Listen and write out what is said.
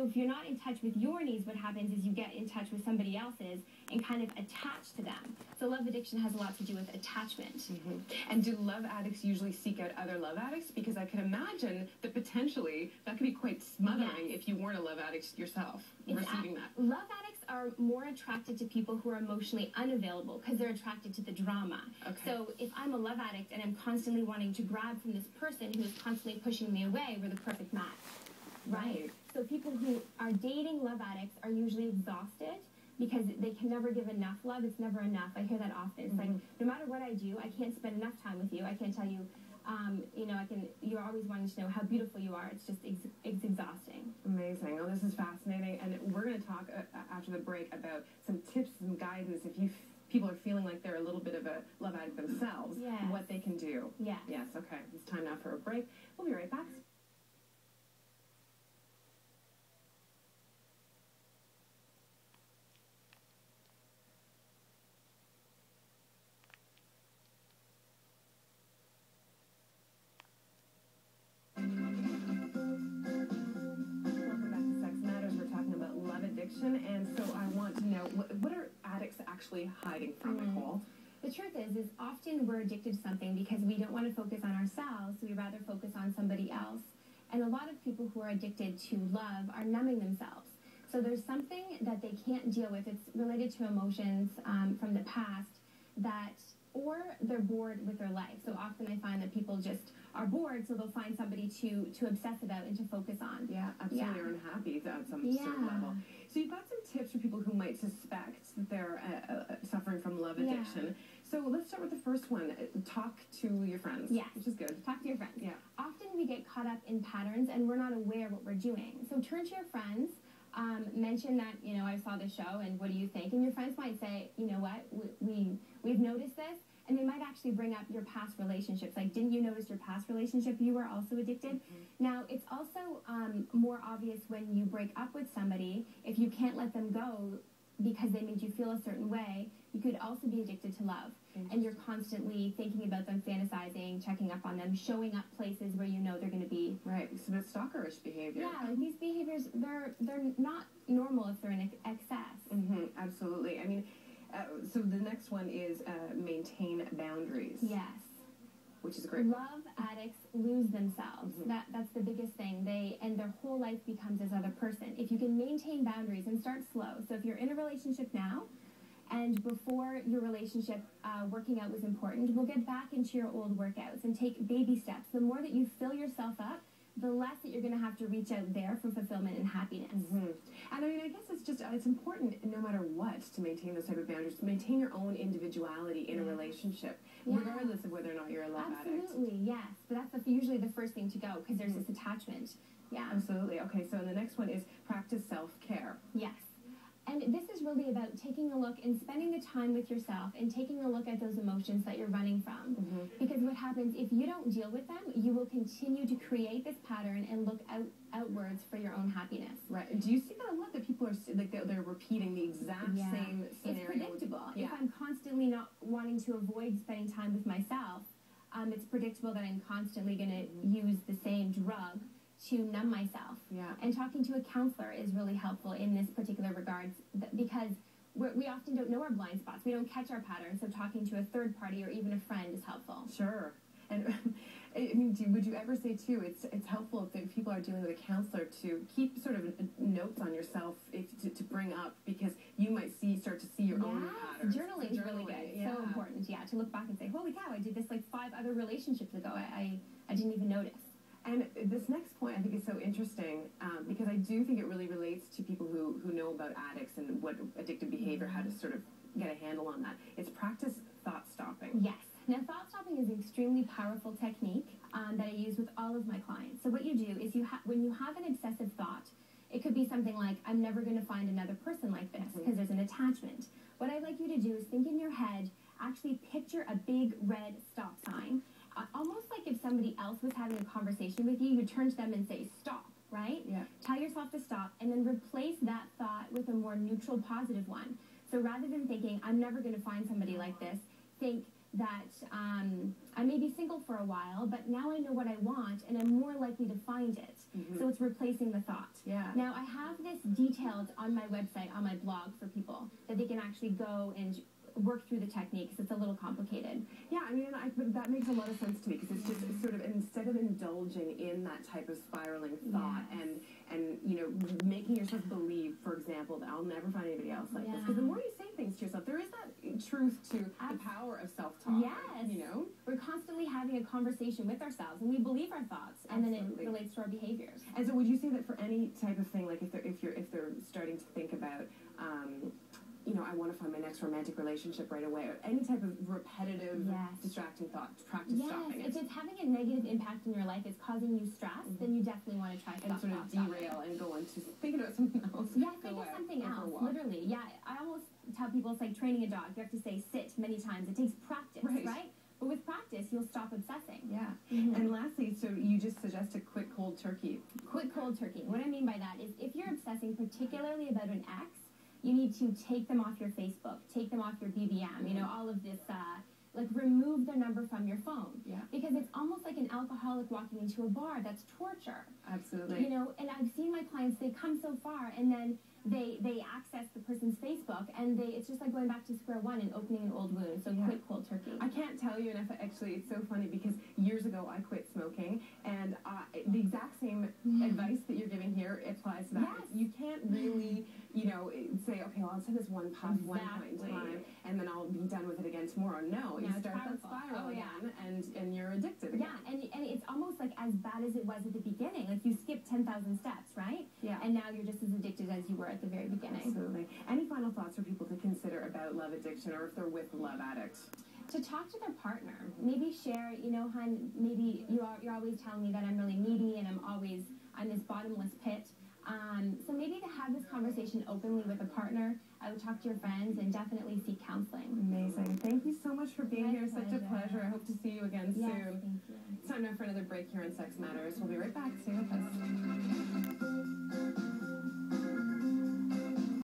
So if you're not in touch with your needs, what happens is you get in touch with somebody else's and kind of attach to them. So love addiction has a lot to do with attachment. Mm-hmm. And do love addicts usually seek out other love addicts? Because I can imagine that potentially that could be quite smothering if you weren't a love addict yourself, receiving that. Love addicts are more attracted to people who are emotionally unavailable because they're attracted to the drama. Okay. So if I'm a love addict and I'm constantly wanting to grab from this person who is constantly pushing me away, we're the perfect match. Right? So people who are dating love addicts are usually exhausted because they can never give enough love. It's never enough. I hear that often. It's like, no matter what I do, I can't spend enough time with you. I can't tell you, you're always wanting to know how beautiful you are. It's just, it's exhausting. Amazing. Oh, this is fascinating. And we're going to talk after the break about some tips and guidance if people are feeling like they're a little bit of a love addict themselves, what they can do. Yeah. Yes, okay. It's time now for a break. We'll be right back. And so I want to know, what are addicts actually hiding from, Nicole? The truth is often we're addicted to something because we don't want to focus on ourselves. We rather focus on somebody else. And a lot of people who are addicted to love are numbing themselves. So there's something that they can't deal with. It's related to emotions from the past or they're bored with their life. So often I find that people just are bored, so they'll find somebody to obsess about and to focus on. Yeah, absolutely. Or unhappy on some certain level. So you've got some tips for people who might suspect that they're suffering from love addiction. So let's start with the first one. Talk to your friends. Yes. Which is good. Talk to your friends. Yeah. Often we get caught up in patterns and we're not aware what we're doing. So turn to your friends. Mention that, I saw this show and what do you think? And your friends might say, you know what, we've noticed this. And they might actually bring up your past relationships. Like, didn't you notice your past relationship? You were also addicted. Now, it's also more obvious when you break up with somebody. If you can't let them go because they made you feel a certain way, you could also be addicted to love. And you're constantly thinking about them, fantasizing, checking up on them, showing up places where you know they're going to be. Right. It's a bit stalkerish behavior. Yeah, like these behaviors, they're not normal if they're in excess. Absolutely. I mean, so the next one is maintain boundaries. Yes. Which is great. Love addicts lose themselves. That's the biggest thing. And their whole life becomes this other person. If you can maintain boundaries and start slow. So if you're in a relationship now, and before your relationship, working out was important, we'll get back into your old workouts and take baby steps. The more that you fill yourself up, the less that you're going to have to reach out there for fulfillment and happiness. And I mean, I guess it's important no matter what to maintain those type of boundaries, to maintain your own individuality in a relationship, regardless of whether or not you're a love addict. Absolutely, yes. But that's usually the first thing to go because there's this attachment. Yeah. Absolutely. Okay, so the next one is practice self-care. Yes. And this is really about taking a look and spending the time with yourself and taking a look at those emotions that you're running from. Because what happens, if you don't deal with them, you will continue to create this pattern and look outwards for your own happiness. Right. Do you see that a lot, that people are like they're repeating the exact same scenario? It's predictable. Yeah. If I'm constantly not wanting to avoid spending time with myself, it's predictable that I'm constantly going to use the same drug to numb myself. Yeah. And talking to a counselor is really helpful in this particular regards because we often don't know our blind spots. We don't catch our patterns, so talking to a third party or even a friend is helpful. Sure. And I mean, would you ever say, too, it's helpful if people are dealing with a counselor to keep sort of notes on yourself to bring up, because you might start to see your own patterns. Journaling is really good. So important, to look back and say, holy cow, I did this like 5 other relationships ago. I didn't even notice. And this next point I think is so interesting because I do think it really relates to people who know about addicts and what addictive behavior, how to sort of get a handle on that. It's practice thought stopping. Yes. Now, thought stopping is an extremely powerful technique that I use with all of my clients. So what you do is when you have an obsessive thought, it could be something like, I'm never going to find another person like this because there's an attachment. What I'd like you to do is think in your head, actually picture a big red stop sign. Almost like if somebody else was having a conversation with you, you turn to them and say, stop, right? Yeah. Tell yourself to stop, and then replace that thought with a more neutral, positive one. So rather than thinking, I'm never going to find somebody like this, think, that I may be single for a while, but now I know what I want, and I'm more likely to find it. So it's replacing the thought. Now, I have this detailed on my website, on my blog, for people that they can actually go and work through the techniques. It's a little complicated. Yeah, I mean, but that makes a lot of sense to me, because it's just sort of, instead of indulging in that type of spiraling thought and you know, making yourself believe, for example, that I'll never find anybody else like this. Because the more you say things to yourself, there is that truth to the power of self-talk. You know? We're constantly having a conversation with ourselves, and we believe our thoughts, and then it relates to our behaviors. And so would you say that for any type of thing, like if they're starting to think about, you know, I want to find my next romantic relationship right away, or any type of repetitive, distracting thought, practice stopping it. If it's having a negative impact in your life, it's causing you stress, then you definitely want to try and sort of derail and go into thinking about something else. Think of something else, literally. I almost tell people it's like training a dog. You have to say sit many times. It takes practice, right? But with practice, you'll stop obsessing. And lastly, so you just suggest a quick cold turkey. Quick cold turkey. What I mean by that is, if you're obsessing particularly about an ex, you need to take them off your Facebook, take them off your BBM, you know, all of this, like remove their number from your phone. Because it's almost like an alcoholic walking into a bar. That's torture. Absolutely. You know, and I've seen my clients, they come so far, and then they access the person's Facebook, and it's just like going back to square one and opening an old wound. So quick cold turkey. I can't tell you enough. Actually, it's so funny, because years ago I quit smoking, and the exact same advice that you're giving here applies to that. You can't really, you know, say, okay, well, I'll take this one puff one point in time, and then I'll be done with it again tomorrow. No, you start that spiral again, and you're addicted again. And it's almost like as bad as it was at the beginning. Like you skipped 10,000 steps, right? And now you're just as addicted as you were at the very beginning. Absolutely. Any final thoughts for people to consider about love addiction, or if they're with love addicts? To talk to their partner. Maybe share, you know, hon, maybe you're always telling me that I'm really needy and I'm this bottomless pit. So maybe to have this conversation openly with a partner. I would talk to your friends and definitely seek counseling. Amazing. Thank you so much for being here. Such a pleasure. I hope to see you again soon. Thank you. It's time now for another break here on Sex Matters. We'll be right back. Stay with us.